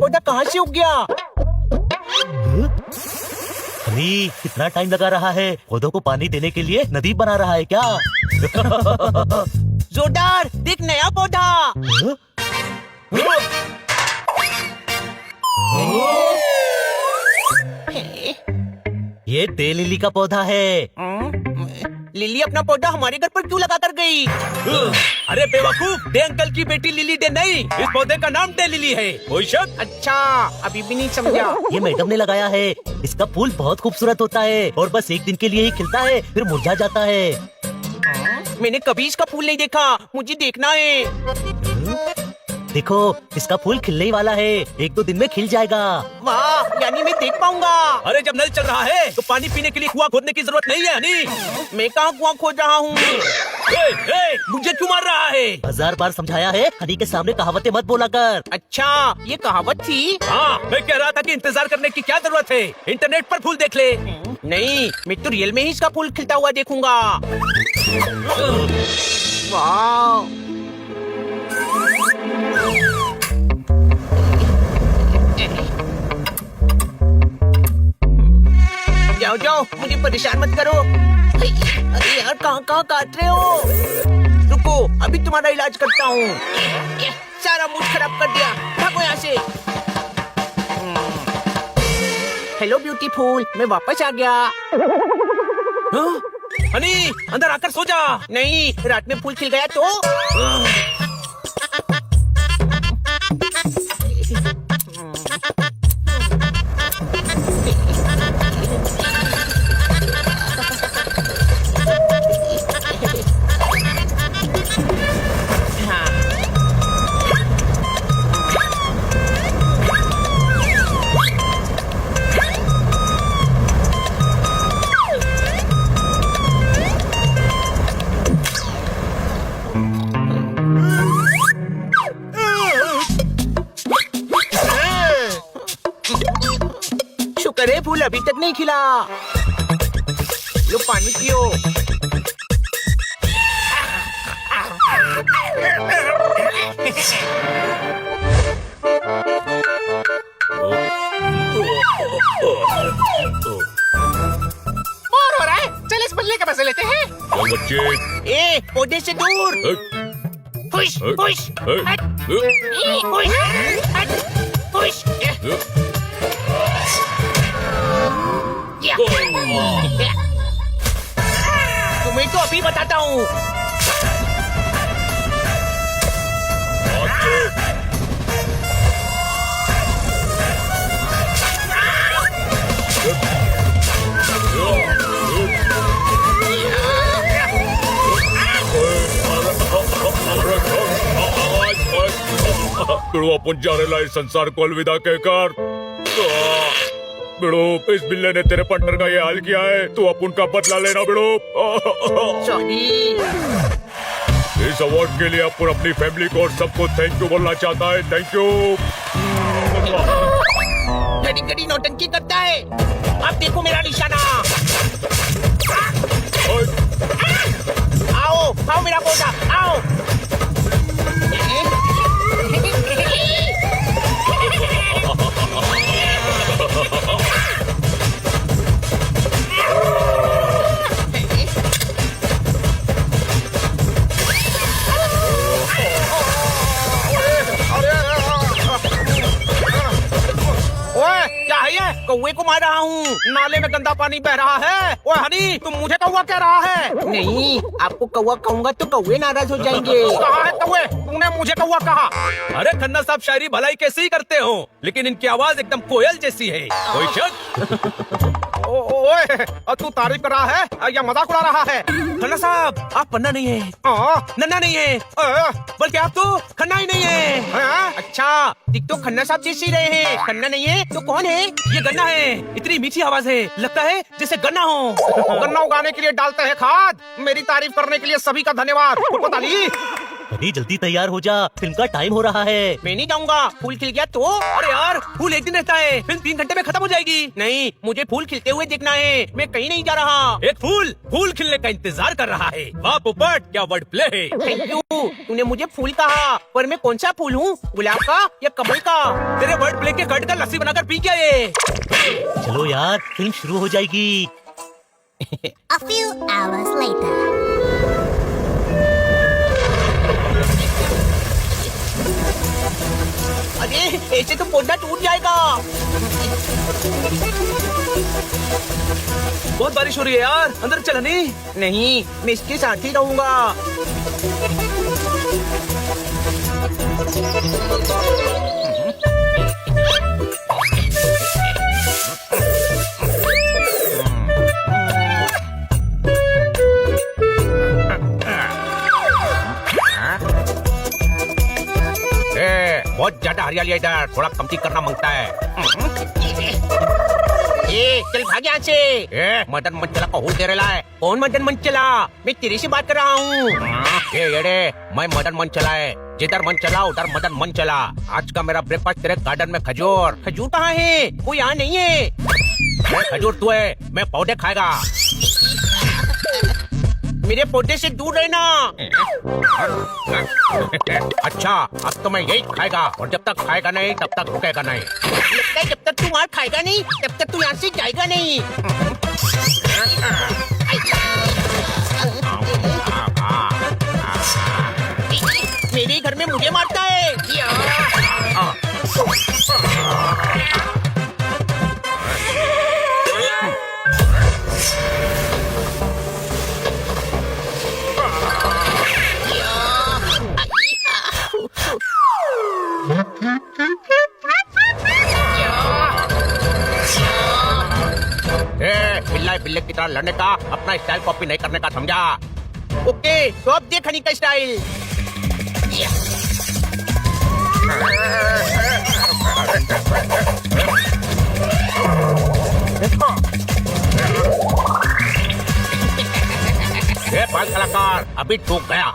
पौधा कहाँ से उग गया? अरे कितना टाइम लगा रहा है, पौधों को पानी देने के लिए नदी बना रहा है क्या? जोरदार, देख नया पौधा। ये डे लिली का पौधा है। लिली अपना पौधा हमारे घर पर क्यों लगा कर गई? अरे बेवकूफ, डे अंकल की बेटी लिली डे नहीं, इस पौधे का नाम डे लिली है। कोई शक? अच्छा, अभी भी नहीं समझा। ये मैडम ने लगाया है। इसका फूल बहुत खूबसूरत होता है और बस एक दिन के लिए ही खिलता है, फिर मुरझा जाता है। मैंने कभी इसका फूल नहीं देखा, मुझे देखना है। देखो, इसका फूल खिलने ही वाला है, 1-2 दिन में खिल जाएगा। वाह, यानी मैं देख पाऊंगा। अरे जब नल चल रहा है तो पानी पीने के लिए कुआं खोदने की जरूरत नहीं है हनी। मैं कहाँ कुआं खोद रहा हूँ? मुझे क्यों मार रहा है? 1000 बार समझाया है, हनी के सामने कहावतें मत बोला कर। अच्छा, ये कहावत थी। हाँ, मैं कह रहा था कि इंतजार करने की क्या जरूरत है, इंटरनेट पर फूल देख ले। नहीं, मैं तो रियल में ही इसका फूल खिलता हुआ देखूंगा। वाह, जाओ जाओ, मुझे परेशान मत करो। अरे यार, कहाँ कहाँ काट रहे हो? रुको, अभी तुम्हारा इलाज करता हूँ। सारा मूड खराब कर दिया, भागो यहाँ से। हेलो ब्यूटीफुल, मैं वापस आ गया। हनी, अंदर आकर सो जा। नहीं, रात में फूल खिल गया तो? शुक्र है फूल अभी तक नहीं खिला। लो पानी पियो। बोर हो रहा है, चल इस बल्ले के मजे लेते हैं। बच्चे, ए, पौधे से दूर। खुश खुश खुश खुश। तुम्हें तो अभी बताता हूँ। बिड़ो अपन जा रहे इस संसार को अलविदा कहकर। बिड़ो, इस बिल्ले ने तेरे पार्टनर का ये हाल किया है, तू अपन का बदला लेना बिड़ो। सॉरी। इस अवार्ड के लिए अपन अपनी फैमिली को और सबको थैंक यू बोलना चाहता है। Thank you. घड़ी घड़ी नौटंकी करता है। अब देखो मेरा निशाना। आओ, खाओ मेरा पौधा, आओ। कौवे को मार रहा हूँ। नाले में गंदा पानी बह रहा है। ओए हनी, तुम मुझे कौवा कह रहा है? नहीं, आपको कौवा कहूंगा तो कौवे नाराज हो जाएंगे। कहाँ है कौवे? तूने मुझे कौवा कहा। अरे खन्ना साहब शायरी भलाई कैसे ही करते हो, लेकिन इनकी आवाज एकदम कोयल जैसी है। कोई शक? ओए, तू तारीफ कर रहा है या मजाक उड़ा रहा है? खन्ना साहब, आप पन्ना नहीं है, नन्ना नहीं है, बल्कि आप तो खन्ना ही नहीं है। अच्छा, दिख तो खन्ना साहब जैसे ही रहे हैं। खन्ना नहीं है तो कौन है? ये गन्ना है। इतनी मीठी आवाज है, लगता है जैसे गन्ना हो। गन्ना उगाने के लिए डालते हैं खाद। मेरी तारीफ करने के लिए सभी का धन्यवाद। ताली। अरे जल्दी तैयार हो जा, फिल्म का टाइम हो रहा है। मैं नहीं जाऊंगा, फूल खिल गया तो। अरे यार, फूल एक दिन रहता है, फिल्म 3 घंटे में खत्म हो जाएगी। नहीं, मुझे फूल खिलते हुए देखना है, मैं कहीं नहीं जा रहा। एक फूल खिलने का इंतजार कर रहा है। वाह पोपट, क्या वर्ड प्ले है। थैंक यू, तूने मुझे फूल कहा, पर मैं कौन सा फूल हूँ, गुलाब का या कमल का? तेरे वर्ड प्ले के कट का लस्सी बनाकर पी क्या ये? चलो यार, फिल्म शुरू हो जाएगी। A few hours later. अरे ऐसे तो पौधा टूट जाएगा। बहुत बारिश हो रही है यार, अंदर चलनी। नहीं, मैं इसके साथ ही रहूंगा। बहुत ज्यादा हरियाली है इधर, थोड़ा कमती करना मांगता है। चल भाग यहाँ से। मदन मंचला का होल दे रहा है। कौन मदन मंचला? मैं तेरे से बात कर रहा हूँ। मैं मदन मंचला है, जिधर मन चला उधर मदन मन चला। आज का मेरा ब्रेकफास्ट तेरे गार्डन में खजूर। खजूर कहाँ है? वो यहाँ नहीं है। खजूर तू है, मैं पौधे खाएगा। मेरे पौधे से दूर रहना। अच्छा, अब तो मैं यही खाएगा, और जब तक खाएगा नहीं तब तक रुकेगा नहीं। लगता है जब तक तू वहाँ खाएगा नहीं तब तक तू यहाँ से जाएगा नहीं। मेरे घर में मुझे मारता है। बिल्ले की तरह लड़ने का, अपना स्टाइल कॉपी नहीं करने का, समझा? ओके, तो अब देख हनी का स्टाइल। बाल कलाकार अभी टूट गया।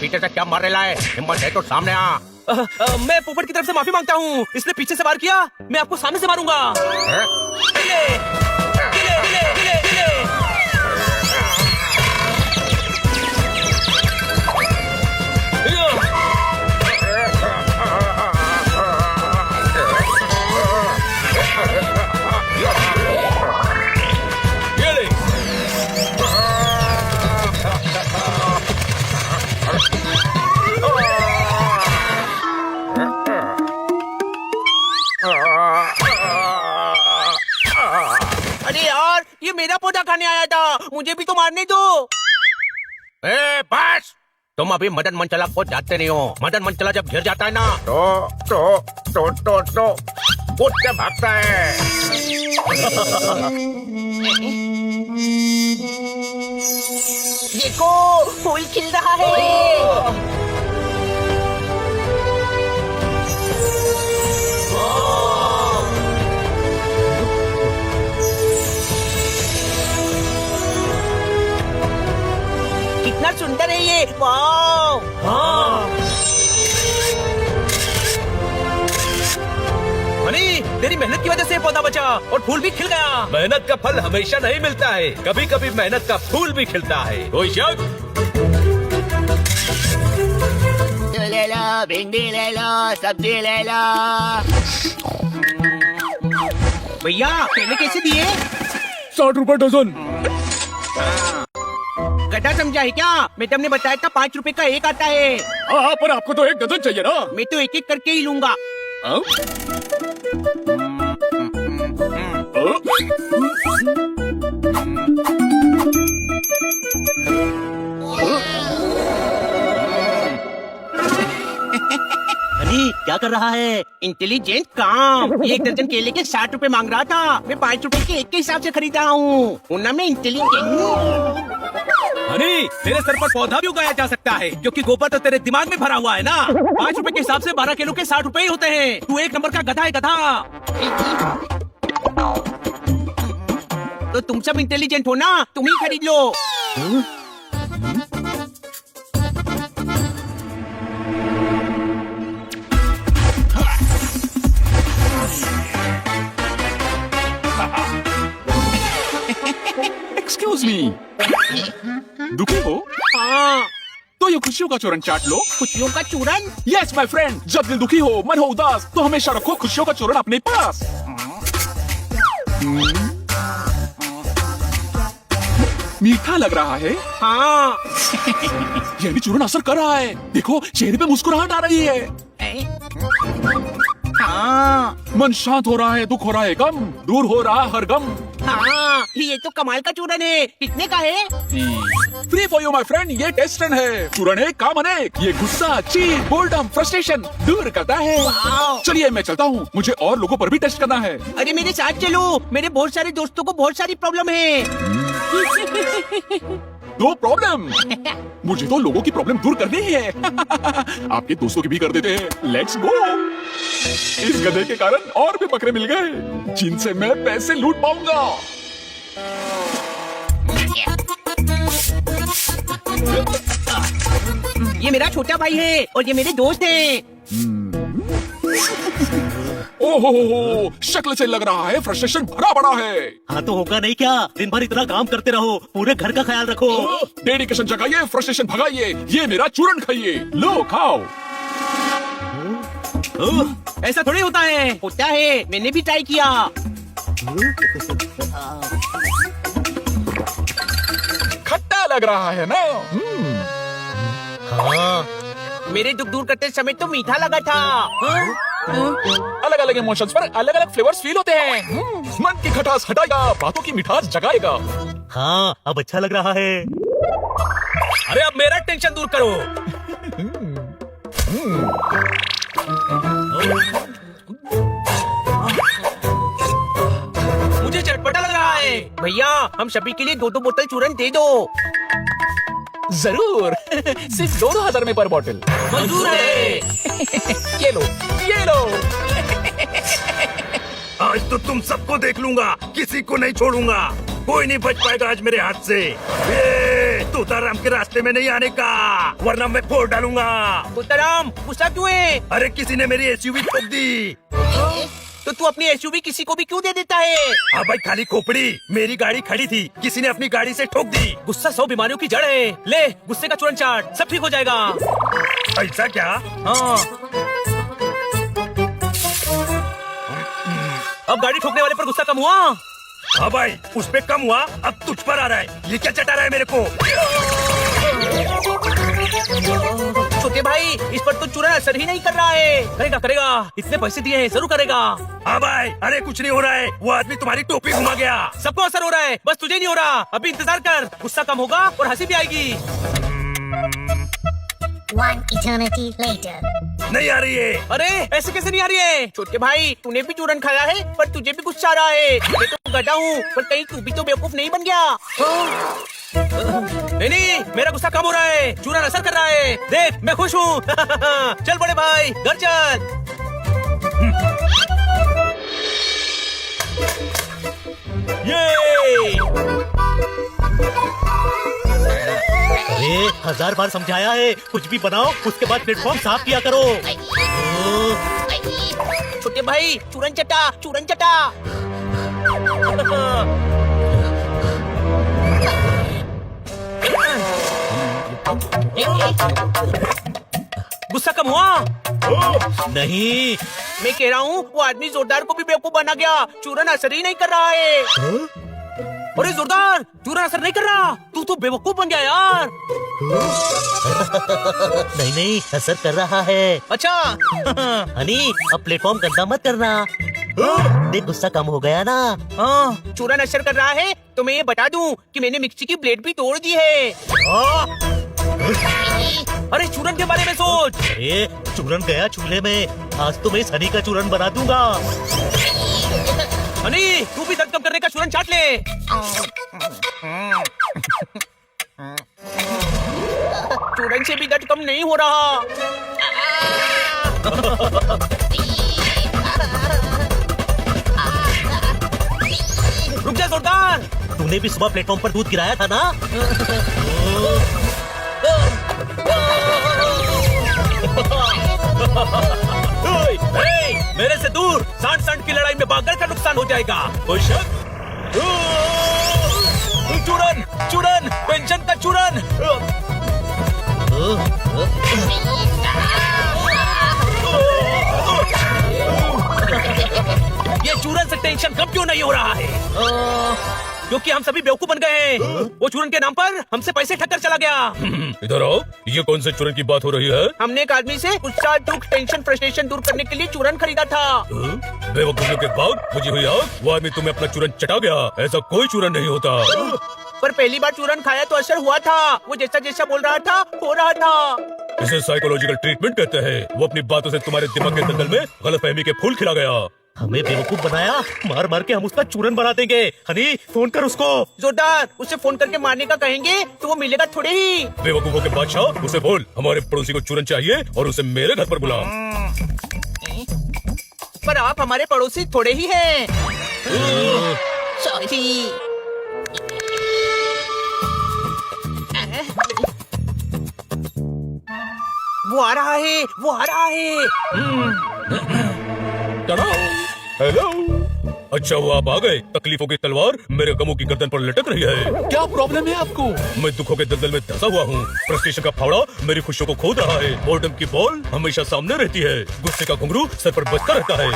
पीछे से क्या मार रहा है? हिम्मत है तो सामने आ। मैं पोपट की तरफ से माफी मांगता हूँ, इसने पीछे से वार किया, मैं आपको सामने से मारूंगा। हिले, हिले, हिले, हिले, हिले। अरे यार, ये मेरा पौधा खाने आया था, मुझे भी तो मारने दो। बस, तुम अभी मदन मंचला को जानते नहीं हो। मदन मंचला जब घिर जाता है ना तो उठ के भागता है। देखो, फूल खिल रहा है। कितना सुंदर है ये, वाव। हनी, तेरी मेहनत की वजह से ये पौधा बचा और फूल भी खिल गया। मेहनत का फल हमेशा नहीं मिलता है, कभी कभी मेहनत का फूल भी खिलता है। कोई शक? ले लो, भिंडी ले लो, सब्जी ले लो। भैया, केले कैसे दिए? 60 रुपए डजन। गधा समझा है क्या? मैडम ने बताया था 5 रुपए का एक आता है। हाँ, पर आपको तो एक डजन चाहिए ना। मैं तो एक एक करके ही लूंगा। हनी, क्या कर रहा है? इंटेलिजेंट काम। एक दर्जन केले के 60 रुपए मांग रहा था, मैं 5 रुपए के एक के हिसाब से खरीदा हूँ। उन्ना में इंटेलिजेंट। हनी, तेरे सर पर पौधा भी उगाया जा सकता है, क्योंकि गोबर तो तेरे दिमाग में भरा हुआ है ना। 5 रुपए के हिसाब से 12 किलो के 60 रुपए ही होते हैं। तू 1 नंबर का गधा है, गधा। तो तुम सब इंटेलिजेंट हो ना, तुम ही खरीद लो। एक्सक्यूज मी, दुखी हो हाँ, तो ये खुशियों का चूरन चाट लो। खुशियों का चूरन। यस माय फ्रेंड, जब दिल दुखी हो, मन हो उदास, तो हमेशा रखो खुशियों का चूरन अपने पास। मीठा लग रहा है। हाँ। ये भी चूरन असर कर रहा है। देखो, चेहरे पे मुस्कुराहट आ रही है। हाँ मन शांत हो रहा है, दुख हो रहा है कम, दूर हो रहा हर गम। हाँ, ये तो कमाल का चूरन है। कितने का है? Free for you my friend, ये टेस्ट रन है। चूरन एक काम अनेक, ये गुस्सा, चीड़, बोर्डम, फ्रस्ट्रेशन दूर करता है। वाओ। चलिए मैं चलता हूँ, मुझे और लोगों पर भी टेस्ट करना है। अरे मेरे साथ चलो, मेरे बहुत सारे दोस्तों को बहुत सारी प्रॉब्लम है। नो प्रॉब्लम, मुझे तो लोगों की प्रॉब्लम दूर करनी है। आपके दोस्तों की भी कर देते हैं। Let's go. इस गधे के कारण और भी बकरे मिल गए, जिनसे मैं पैसे लूट पाऊंगा। ये मेरा छोटा भाई है और ये मेरे दोस्त हैं। ओहो, शक्ल से लग रहा है फ्रस्ट्रेशन भरा पड़ा है। हाँ तो होगा नहीं क्या, दिन भर इतना काम करते रहो, पूरे घर का ख्याल रखो। डेडिकेशन जगाइए, फ्रस्ट्रेशन भगाइए। ये मेरा चूरन खाइए, लो खाओ। ऐसा थोड़ी होता है। होता है, मैंने भी ट्राई किया। खट्टा लग रहा है ना? हाँ, मेरे दुख दूर करते समय तो मीठा लगा था। अलग अलग इमोशंस पर अलग अलग फ्लेवर्स फील होते हैं। मन की खटास हटाएगा, बातों की मिठास जगाएगा। हाँ, अब अच्छा लग रहा है। अरे अब मेरा टेंशन दूर करो। मुझे चटपटा लग रहा है। भैया, हम सभी के लिए 2-2 बोतल चूरन दे दो। जरूर। सिर्फ 2,000 में पर बॉटल। मंजूर है। ये लो, ये लो। आज तो तुम सबको देख लूंगा, किसी को नहीं छोड़ूंगा। कोई नहीं बच पाएगा आज मेरे हाथ से। तोताराम के रास्ते में नहीं आने का, वरना मैं फोड़ डालूंगा। तोताराम, गुस्सा क्यों है? अरे किसी ने मेरी एसयूवी ठोक दी। तो तू अपनी एसयूवी किसी को भी क्यों दे देता है? हाँ भाई, खाली खोपड़ी। मेरी गाड़ी खड़ी थी, किसी ने अपनी गाड़ी से ठोक दी। गुस्सा 100 बीमारियों की जड़ है। ले, गुस्से का चूरन चाट, सब ठीक हो जाएगा। ऐसा क्या? हाँ, अब गाड़ी ठोकने वाले पर गुस्सा कम हुआ। हाँ भाई, उस पे कम हुआ, अब तुझ पर आ रहा है। ये क्या चटा रहा है मेरे को? छोटे भाई, इस पर तो चूरन असर ही नहीं कर रहा है। करेगा करेगा, इतने पैसे दिए हैं, जरूर करेगा। हाँ भाई, अरे कुछ नहीं हो रहा है। वो आदमी तुम्हारी टोपी घुमा गया। सबको असर हो रहा है, बस तुझे नहीं हो रहा। अभी इंतजार कर, गुस्सा कम होगा और हंसी भी आएगी। 1 eternity later. नहीं आ रही है। अरे ऐसे कैसे नहीं आ रही है? छोटे भाई, तूने भी चूरन खाया है, पर तुझे भी गुस्सा आ रहा है। मैं तो गधा हूँ, पर कहीं तू भी तो बेवकूफ नहीं बन गया। नहीं, मेरा गुस्सा कम हो रहा है, चूरन असर कर रहा है। देख, मैं खुश हूँ। चल बड़े भाई, घर चल। ये अरे 1000 बार समझाया है, कुछ भी बनाओ, उसके बाद प्लेटफॉर्म साफ किया करो। छोटे भाई, चूरन चटा, चूरन चटा। गुस्सा कम हुआ? नहीं, मैं कह रहा हूँ, वो आदमी जोरदार को भी बेवकूफ बना गया। चूरन असर ही नहीं कर रहा है। अरे जोरदार, चूरन असर नहीं कर रहा। तू तो बेवकूफ बन गया यार। नहीं नहीं, असर कर रहा है। अच्छा। हनी, अब प्लेटफॉर्म गंदा मत करना। देख, गुस्सा कम हो गया ना। हाँ, चूरन असर कर रहा है तो मैं ये बता दूं कि मैंने मिक्सी की ब्लेड भी तोड़ दी है। अरे चूरन के बारे में सोच। अरे चूरन गया चूल्हे में, आज तो मैं इस हनी का चूरन बना दूंगा। हनी, तू भी दर्द कम करने का चूरन चाट ले। चूरन से भी दर्द कम नहीं हो रहा। रुक जा जोरदार, तूने भी सुबह प्लेटफॉर्म पर दूध गिराया था ना? मेरे से दूर, सांड सांड की लड़ाई में बागर का नुकसान हो जाएगा। कोई शक? चूरन, चूरन, पेंशन का चूरन। ये चूरन से टेंशन कम क्यों नहीं हो रहा है? क्योंकि हम सभी बेवकूफ बन गए हैं। वो चूरन के नाम पर हमसे पैसे ठक्कर चला गया। इधर आओ, ये कौन से चूरन की बात हो रही है? हमने एक आदमी से गुस्सा, दुख, टेंशन, फ्रस्ट्रेशन दूर करने के लिए चूरन खरीदा था। बेवकूफियों के बाद मुझे हुई आग, वो आदमी तुम्हें अपना चूरन चटा गया। ऐसा कोई चूरन नहीं होता। पर पहली बार चूरन खाया तो असर हुआ था। वो जैसा जैसा बोल रहा था हो रहा था। इसे साइकोलॉजिकल ट्रीटमेंट कहते हैं। वो अपनी बातों से तुम्हारे दिमाग के दलदल में गलतफहमी के फूल खिला गया। हमें बेवकूफ बनाया, मार मार के हम उसका चूरन बना देंगे। हनी, फोन कर उसको। जोरदार, उसे फोन करके मारने का कहेंगे तो वो मिलेगा थोड़े ही। बेवकूफों के बादशाह, उसे बोल हमारे पड़ोसी को चूरन चाहिए और उसे मेरे घर पर बुला। पर आप हमारे पड़ोसी थोड़े ही हैं। सॉरी। वो आ रहा है, वो आ रहा है। हेलो। अच्छा वो आप आ गए। तकलीफों की तलवार मेरे गमों की गर्दन पर लटक रही है। क्या प्रॉब्लम है आपको? मैं दुखों के दलदल में धंसा हुआ हूँ। फ्रस्ट्रेशन का फावड़ा मेरी खुशियों को खोद रहा है। बोर्डम की बॉल हमेशा सामने रहती है। गुस्से का घुंघरू सर पर बजता रहता है।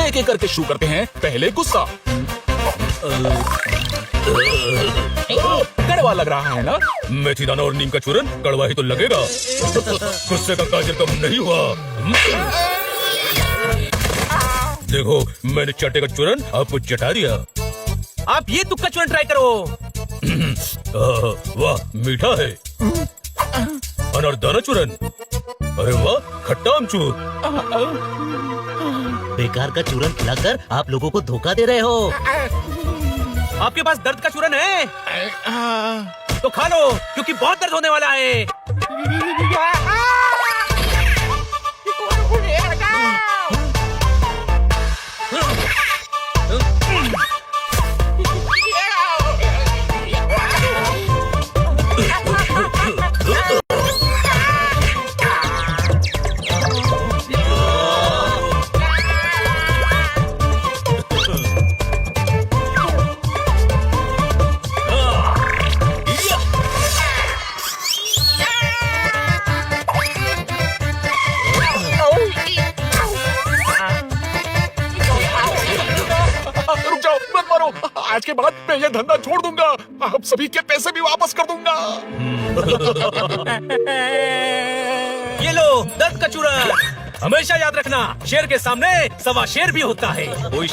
एक एक करके शुरू करते हैं। पहले गुस्सा। कड़वा लग रहा है ना? मेथी दाना और नीम का चूरन कड़वा ही तो लगेगा। गुस्से का काजल कम नहीं हुआ। देखो, मैंने चाटे का चूरन आपको चटा दिया। आप ये तुक्का चूरन ट्राई करो। वाह, मीठा है। अनारदाना चूरन। अरे वाह, खट्टा आमचूर। बेकार का चूरन खिलाकर आप लोगों को धोखा दे रहे हो। आपके पास दर्द का चूरन है तो खा लो, क्योंकि बहुत दर्द होने वाला है। रुक जाओ, मत मारो। आज के बाद मैं ये धंधा छोड़ दूंगा। आप सभी के पैसे भी वापस कर दूंगा। ये लो दर्द का चूरन। हमेशा याद रखना, शेर के सामने सवा शेर भी होता है। कोई